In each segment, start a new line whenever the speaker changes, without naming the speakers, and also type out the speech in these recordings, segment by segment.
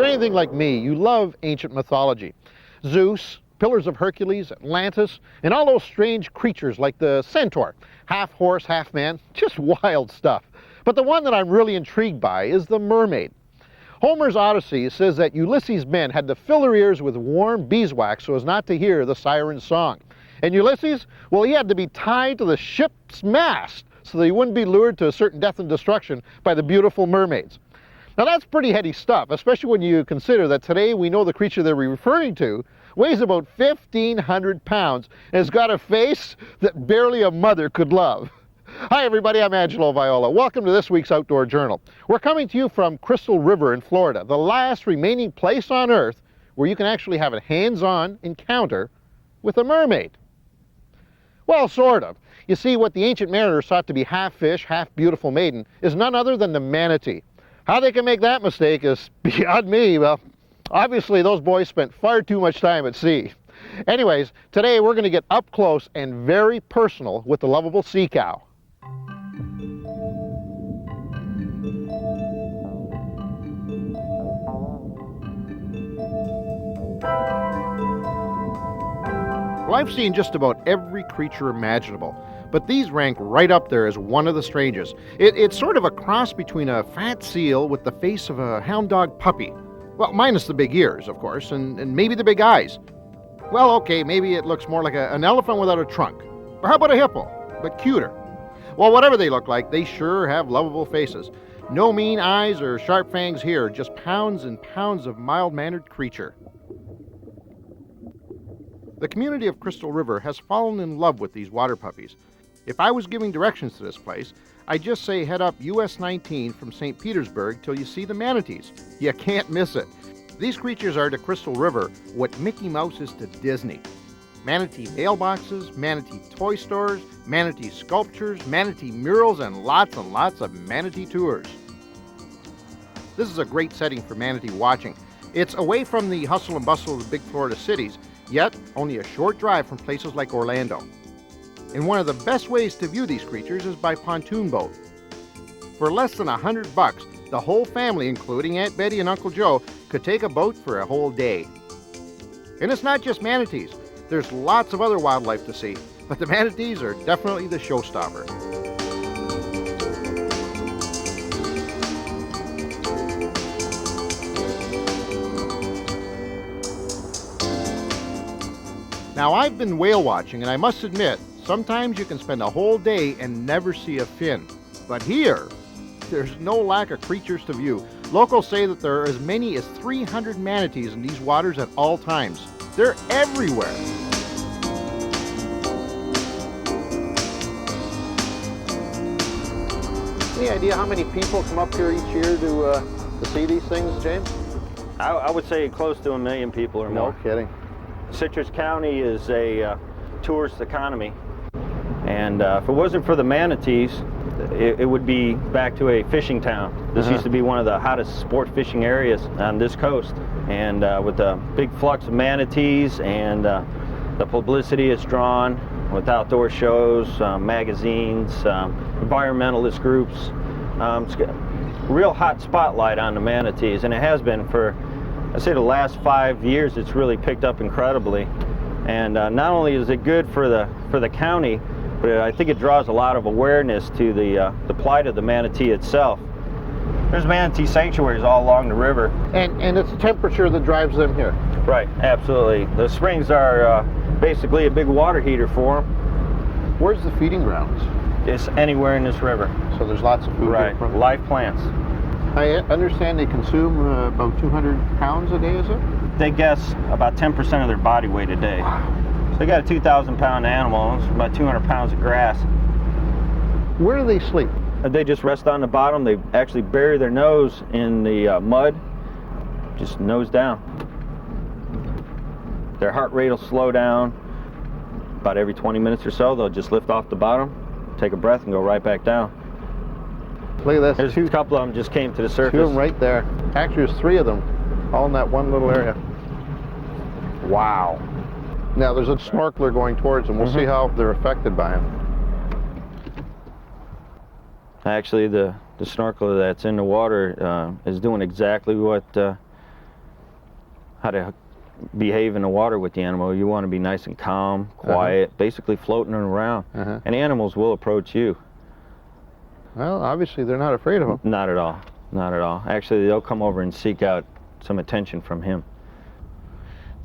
you're anything like me, you love ancient mythology. Zeus, Pillars of Hercules, Atlantis, and all those strange creatures like the centaur, half horse, half man, just wild stuff. But the one that I'm really intrigued by is the mermaid. Homer's Odyssey says that Ulysses' men had to fill their ears with warm beeswax so as not to hear the siren's song. And Ulysses, well, he had to be tied to the ship's mast so that he wouldn't be lured to a certain death and destruction by the beautiful mermaids. Now that's pretty heady stuff, especially when you consider that today we know the creature they're referring to weighs about 1,500 pounds and has got a face that barely a mother could love. Hi everybody, I'm Angelo. Welcome to this week's Outdoor Journal. We're coming to you from Crystal River in Florida, the last remaining place on Earth where you can actually have a hands-on encounter with a mermaid. Well, sort of. You see, what the ancient mariners thought to be half fish, half beautiful maiden is none other than the manatee. How they can make that mistake is beyond me. Well, obviously those boys spent far too much time at sea. Anyways, today we're going to get up close and very personal with the lovable sea cow. Well, I've seen just about every creature imaginable, but these rank right up there as one of the strangest. It's sort of a cross between a fat seal with the face of a hound dog puppy. Well, minus the big ears, of course, and maybe the big eyes. Well, okay, maybe it looks more like an elephant without a trunk. Or how about a hippo, but cuter? Well, whatever they look like, they sure have lovable faces. No mean eyes or sharp fangs here, just pounds and pounds of mild-mannered creature. The community of Crystal River has fallen in love with these water puppies. If I was giving directions to this place, I'd just say head up US 19 from St. Petersburg till you see the manatees. You can't miss it. These creatures are to Crystal River what Mickey Mouse is to Disney. Manatee mailboxes, manatee toy stores, manatee sculptures, manatee murals, and lots of manatee tours. This is a great setting for manatee watching. It's away from the hustle and bustle of the big Florida cities, yet only a short drive from places like Orlando. And one of the best ways to view these creatures is by pontoon boat. For less than $100, the whole family, including Aunt Betty and Uncle Joe, could take a boat for a whole day. And it's not just manatees. There's lots of other wildlife to see, but the manatees are definitely the showstopper. Now, I've been whale watching, and I must admit, sometimes you can spend a whole day and never see a fin. But here, there's no lack of creatures to view. Locals say that there are as many as 300 manatees in these waters at all times. They're everywhere. Any idea how many people come up here each year to see these things, James?
I would say close to 1 million people or more.
No kidding.
Citrus County is a tourist economy, and if it wasn't for the manatees, it would be back to a fishing town. This used to be one of the hottest sport fishing areas on this coast, and with the big flux of manatees and the publicity it's drawn with outdoor shows, magazines, environmentalist groups, it's got a real hot spotlight on the manatees, and it has been for, I'd say, the last 5 years. It's really picked up incredibly, and not only is it good for the county, but I think it draws a lot of awareness to the plight of the manatee itself. There's manatee sanctuaries all along the river.
And it's the temperature that drives them here.
Right, absolutely. The springs are basically a big water heater for them.
Where's the feeding grounds?
It's anywhere in this river.
So there's lots of food.
Right,
here.
live plants.
I understand they consume about 200 pounds a day, is it?
They guess about 10% of their body weight a day.
Wow.
So they got a 2,000-pound animal, it's about 200 pounds of grass.
Where do they sleep?
They just rest on the bottom. They actually bury their nose in the mud, just nose down. Their heart rate will slow down. About every 20 minutes or so, they'll just lift off the bottom, take a breath, and go right back down.
Look at this.
There's a couple of them just came to the surface.
2 of them right there. Actually, there's 3 of them, all in that one little area. Wow. Now, there's a snorkeler going towards them. We'll see how they're affected by him.
Actually, the snorkeler that's in the water is doing exactly what how to behave in the water with the animal. You want to be nice and calm, quiet, basically floating around. And animals will approach you.
Well, obviously they're not afraid of him.
Not at all. Not at all. Actually, they'll come over and seek out some attention from him.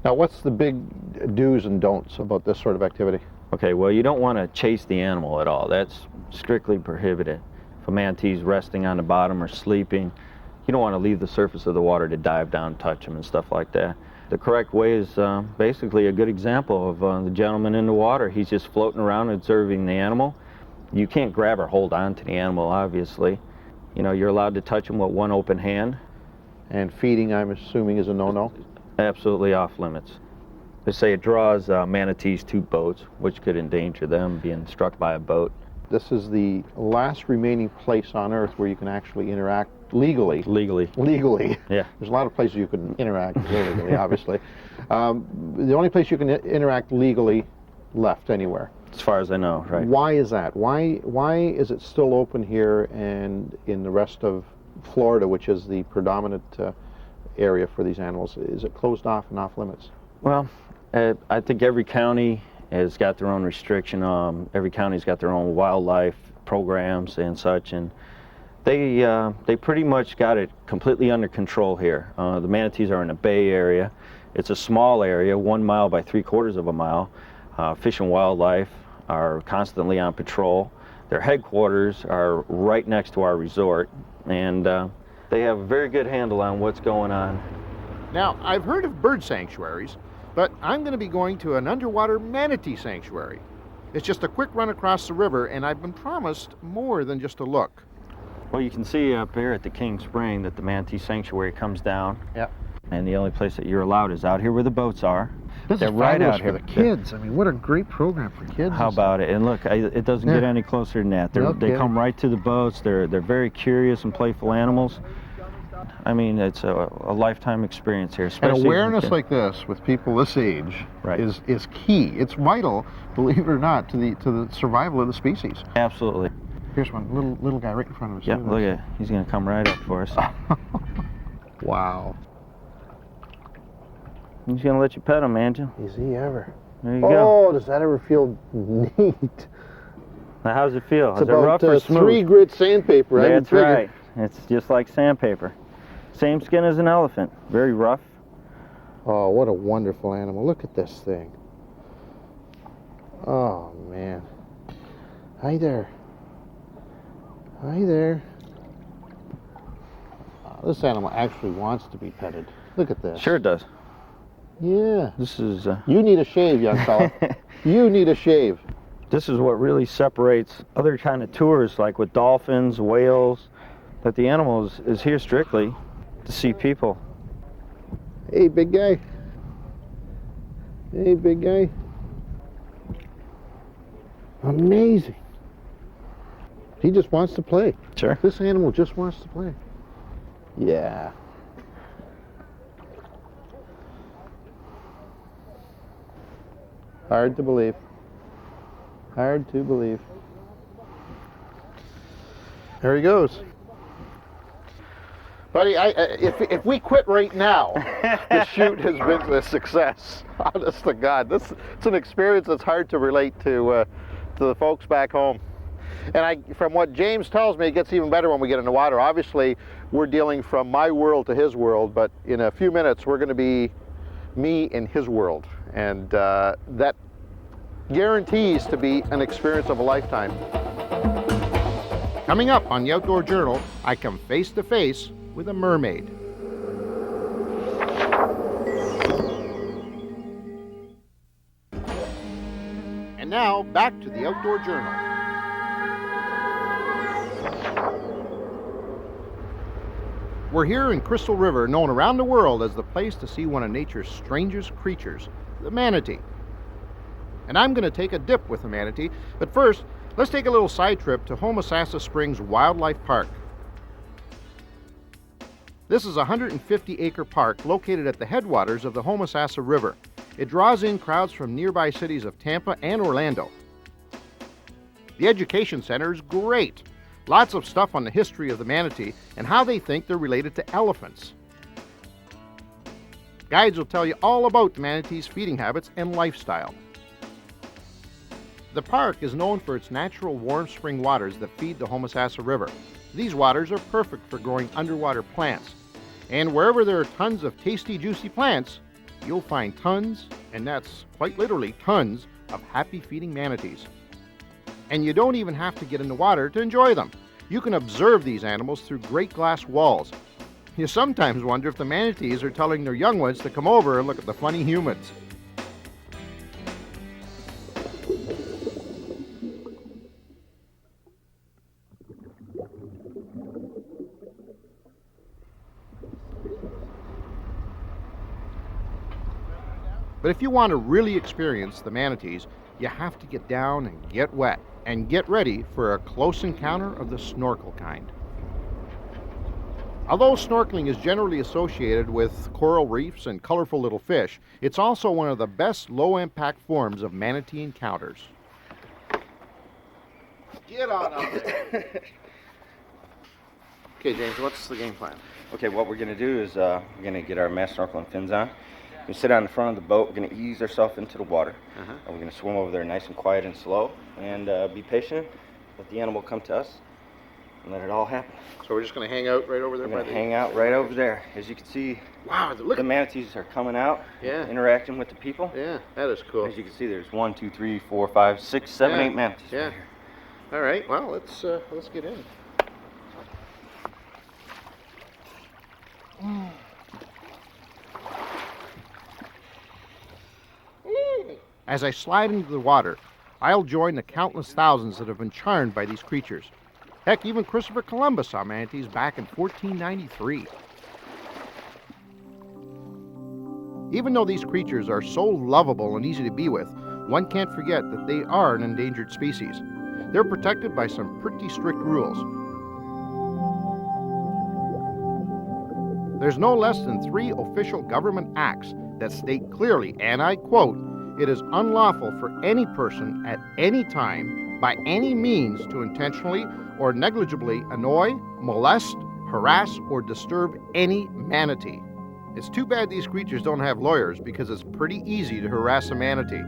Now, what's the big do's and don'ts about this sort of activity?
Okay, well, you don't want to chase the animal at all. That's strictly prohibited. If a manatee's resting on the bottom or sleeping, you don't want to leave the surface of the water to dive down and touch him and stuff like that. The correct way is basically a good example of the gentleman in the water. He's just floating around observing the animal. You can't grab or hold on to the animal, obviously. You know, you're allowed to touch him with one open hand.
And feeding, I'm assuming, is a no-no?
Absolutely off limits. They say it draws manatees to boats, which could endanger them being struck by a boat.
This is the last remaining place on Earth where you can actually interact legally. Legally.
Yeah.
There's a lot of places you can interact illegally, obviously. The only place you can interact legally left anywhere.
As far as I know, right.
Why is that? Why is it still open here and in the rest of Florida, which is the predominant area for these animals, is it closed off and off limits?
Well, I think every county has got their own restriction. Every county's got their own wildlife programs and such, and they pretty much got it completely under control here. The manatees are in the Bay Area. It's a small area, 1 mile by 3/4 of a mile. Fish and Wildlife are constantly on patrol. Their headquarters are right next to our resort, and they have a very good handle on what's going on.
Now, I've heard of bird sanctuaries, but I'm going to be going to an underwater manatee sanctuary. It's just a quick run across the river, and I've been promised more than just a look.
Well, you can see up here at the King Spring that the Manatee Sanctuary comes down.
Yep.
And the only place that you're allowed is out here where the boats are.
This
They're
is
right
fabulous
out here
for the kids. I mean, what a great program for kids.
How about it? And look, it doesn't get any closer than that. They come right to the boats. They're very curious and playful animals. I mean, it's a lifetime experience here.
And awareness like this with people this age is key. It's vital, believe it or not, to the survival of the species.
Absolutely.
Here's one little guy right in front of us.
Yeah, look at it. He's going to come right up for us.
Wow.
He's going to let you pet him, Angelo.
Is he ever?
There you go.
Oh, does that ever feel neat?
Now, how does it feel?
It's
Is it rough or smooth?
3 grit sandpaper.
That's right. It's just like sandpaper. Same skin as an elephant. Very rough.
Oh, what a wonderful animal. Look at this thing. Oh, man. Hi there. Hi there. This animal actually wants to be petted. Look at this.
Sure it does.
Yeah.
This is...
You need a shave, young fella. You need a shave.
This is what really separates other kind of tours, like with dolphins, whales, that the animal is here strictly to see people.
Hey, big guy. Hey, big guy. Amazing. He just wants to play.
Sure.
This animal just wants to play. Yeah. Hard to believe. Hard to believe. There he goes. Buddy, if we quit right now, the shoot has been a success. Honest to God, it's an experience that's hard to relate to the folks back home. And from what James tells me, it gets even better when we get in the water. Obviously, we're dealing from my world to his world, but in a few minutes, we're going to be me in his world. And that guarantees to be an experience of a lifetime. Coming up on the Outdoor Journal, I come face to face with a mermaid. And now, back to the Outdoor Journal. We're here in Crystal River, known around the world as the place to see one of nature's strangest creatures, the manatee. And I'm going to take a dip with the manatee, but first, let's take a little side trip to Homosassa Springs Wildlife Park. This is a 150-acre park located at the headwaters of the Homosassa River. It draws in crowds from nearby cities of Tampa and Orlando. The education center is great. Lots of stuff on the history of the manatee and how they think they're related to elephants. Guides will tell you all about the manatees' feeding habits and lifestyle. The park is known for its natural warm spring waters that feed the Homosassa River. These waters are perfect for growing underwater plants. And wherever there are tons of tasty, juicy plants, you'll find tons, and that's quite literally tons, of happy feeding manatees. And you don't even have to get in the water to enjoy them. You can observe these animals through great glass walls. You sometimes wonder if the manatees are telling their young ones to come over and look at the funny humans. But if you want to really experience the manatees, you have to get down and get wet and get ready for a close encounter of the snorkel kind. Although snorkeling is generally associated with coral reefs and colorful little fish, it's also one of the best low-impact forms of manatee encounters. Get on up there. Okay, James, what's the game plan?
Okay, what we're going to do is we're going to get our mask snorkel and fins on. We're going to sit on the front of the boat. We're going to ease ourselves into the water. And we're going to swim over there nice and quiet and slow and be patient. Let the animal come to us and let it all happen.
So we're just going to hang out right over there?
We're going to hang out right over there. As you can see,
wow, look.
The manatees are coming out,
yeah,
interacting with the people.
Yeah, that is cool.
As you can see, there's 1, 2, 3, 4, 5, 6, 7, 8 manatees.
Yeah.
Right here.
All right, well, let's get in. As I slide into the water, I'll join the countless thousands that have been charmed by these creatures. Heck, even Christopher Columbus saw manatees back in 1493. Even though these creatures are so lovable and easy to be with, one can't forget that they are an endangered species. They're protected by some pretty strict rules. There's no less than 3 official government acts that state clearly, and I quote, "It is unlawful for any person at any time, by any means, to intentionally or negligibly annoy, molest, harass, or disturb any manatee." It's too bad these creatures don't have lawyers, because it's pretty easy to harass a manatee.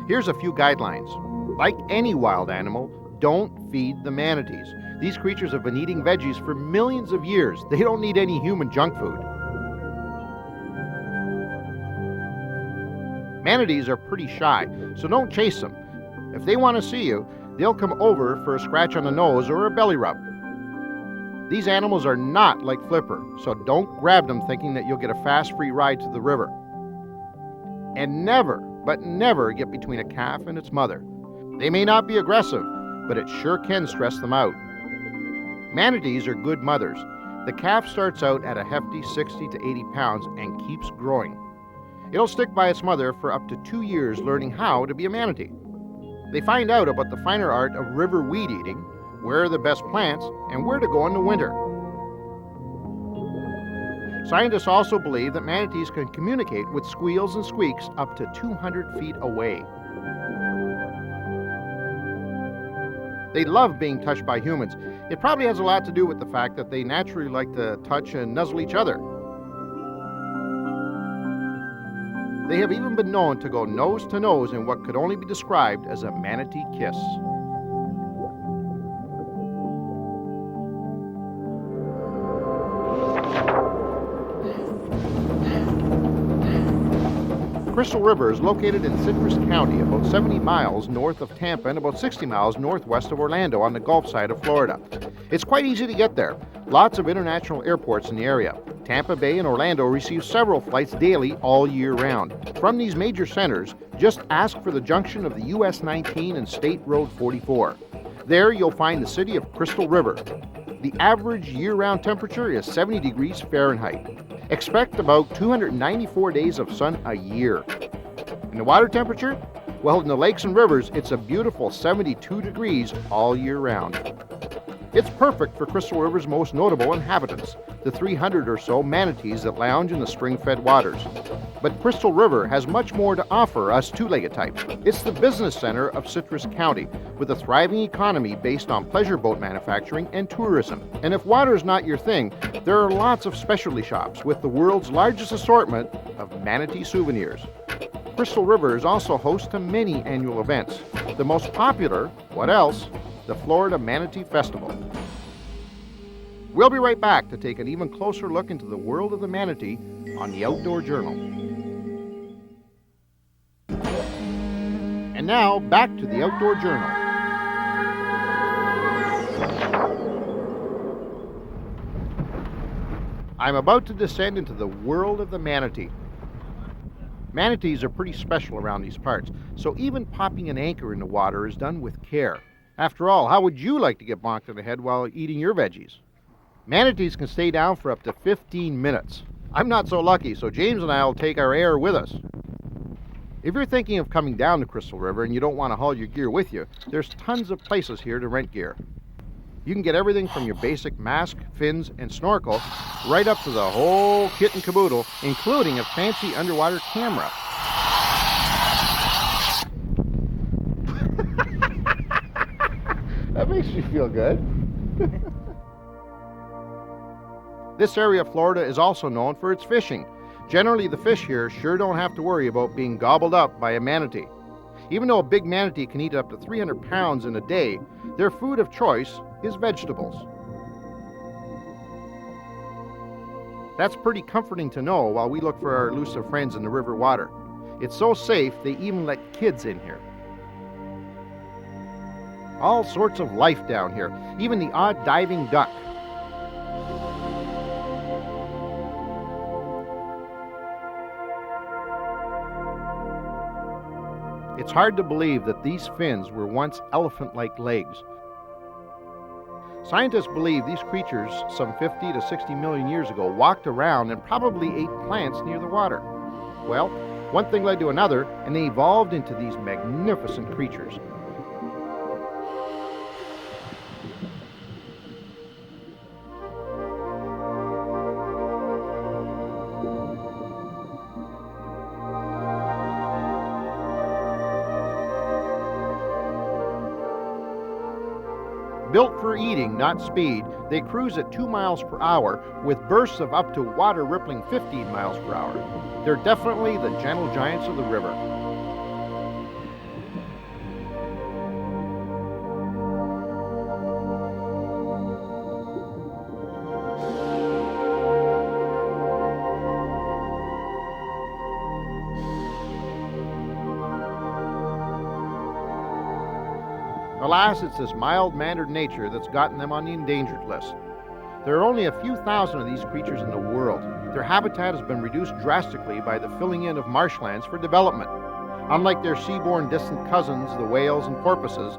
Here's a few guidelines. Like any wild animal, don't feed the manatees. These creatures have been eating veggies for millions of years. They don't need any human junk food. Manatees are pretty shy, so don't chase them. If they want to see you, they'll come over for a scratch on the nose or a belly rub. These animals are not like Flipper, so don't grab them thinking that you'll get a fast free ride to the river. And never, but never get between a calf and its mother. They may not be aggressive, but it sure can stress them out. Manatees are good mothers. The calf starts out at a hefty 60 to 80 pounds and keeps growing. It'll stick by its mother for up to 2 years learning how to be a manatee. They find out about the finer art of river weed eating, where are the best plants, and where to go in the winter. Scientists also believe that manatees can communicate with squeals and squeaks up to 200 feet away. They love being touched by humans. It probably has a lot to do with the fact that they naturally like to touch and nuzzle each other. They have even been known to go nose to nose in what could only be described as a manatee kiss. Crystal River is located in Citrus County, about 70 miles north of Tampa and about 60 miles northwest of Orlando on the Gulf side of Florida. It's quite easy to get there. Lots of international airports in the area. Tampa Bay and Orlando receive several flights daily all year round. From these major centers, just ask for the junction of the US 19 and State Road 44. There you'll find the city of Crystal River. The average year-round temperature is 70 degrees Fahrenheit. Expect about 294 days of sun a year. And the water temperature? Well, in the lakes and rivers, it's a beautiful 72 degrees all year round. It's perfect for Crystal River's most notable inhabitants, the 300 or so manatees that lounge in the spring-fed waters. But Crystal River has much more to offer us two-legged types. It's the business center of Citrus County, with a thriving economy based on pleasure boat manufacturing and tourism. And if water is not your thing, there are lots of specialty shops with the world's largest assortment of manatee souvenirs. Crystal River is also host to many annual events. The most popular, what else? The Florida Manatee Festival. We'll be right back to take an even closer look into the world of the manatee on the Outdoor Journal. And now, back to the Outdoor Journal. I'm about to descend into the world of the manatee. Manatees are pretty special around these parts, so even popping an anchor in the water is done with care. After all, how would you like to get bonked in the head while eating your veggies? Manatees can stay down for up to 15 minutes. I'm not so lucky, so James and I will take our air with us. If you're thinking of coming down to Crystal River and you don't want to haul your gear with you, there's tons of places here to rent gear. You can get everything from your basic mask, fins, and snorkel, right up to the whole kit and caboodle, including a fancy underwater camera. That makes you feel good. This area of Florida is also known for its fishing. Generally, the fish here sure don't have to worry about being gobbled up by a manatee. Even though a big manatee can eat up to 300 pounds in a day, their food of choice is vegetables. That's pretty comforting to know while we look for our elusive friends in the river water. It's so safe they even let kids in here. All sorts of life down here, even the odd diving duck. It's hard to believe that these fins were once elephant-like legs. Scientists believe these creatures, some 50 to 60 million years ago, walked around and probably ate plants near the water. Well, one thing led to another, and they evolved into these magnificent creatures. Built for eating, not speed, they cruise at 2 miles per hour with bursts of up to water-rippling 15 miles per hour. They're definitely the gentle giants of the river. Alas, it's this mild-mannered nature that's gotten them on the endangered list. There are only a few thousand of these creatures in the world. Their habitat has been reduced drastically by the filling in of marshlands for development. Unlike their seaborne distant cousins, the whales and porpoises,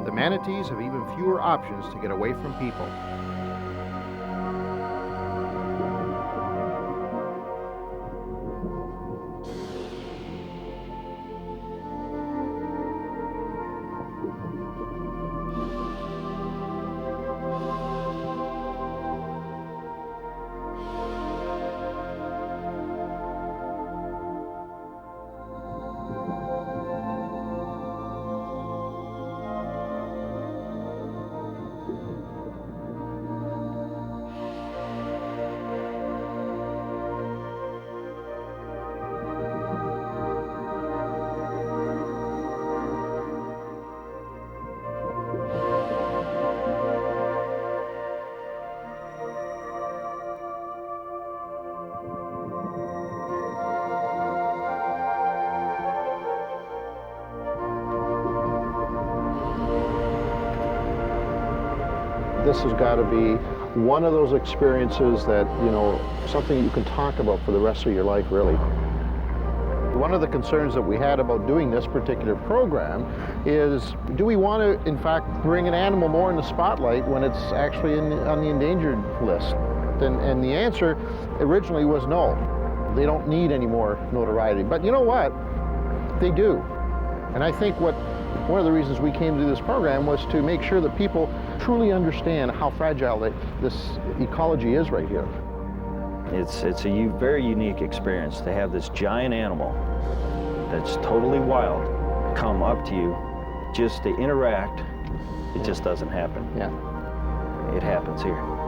the manatees have even fewer options to get away from people.
This has got to be one of those experiences that, something you can talk about for the rest of your life, really.
One of the concerns that we had about doing this particular program is, do we want to, in fact, bring an animal more in the spotlight when it's actually on the endangered list? And the answer originally was no. They don't need any more notoriety. But you know what? They do. And I think what
One of the reasons we came to do this program was to make sure that people truly understand how fragile this ecology is right here.
It's a very unique experience to have this giant animal that's totally wild come up to you just to interact. It just doesn't happen.
Yeah.
It happens here.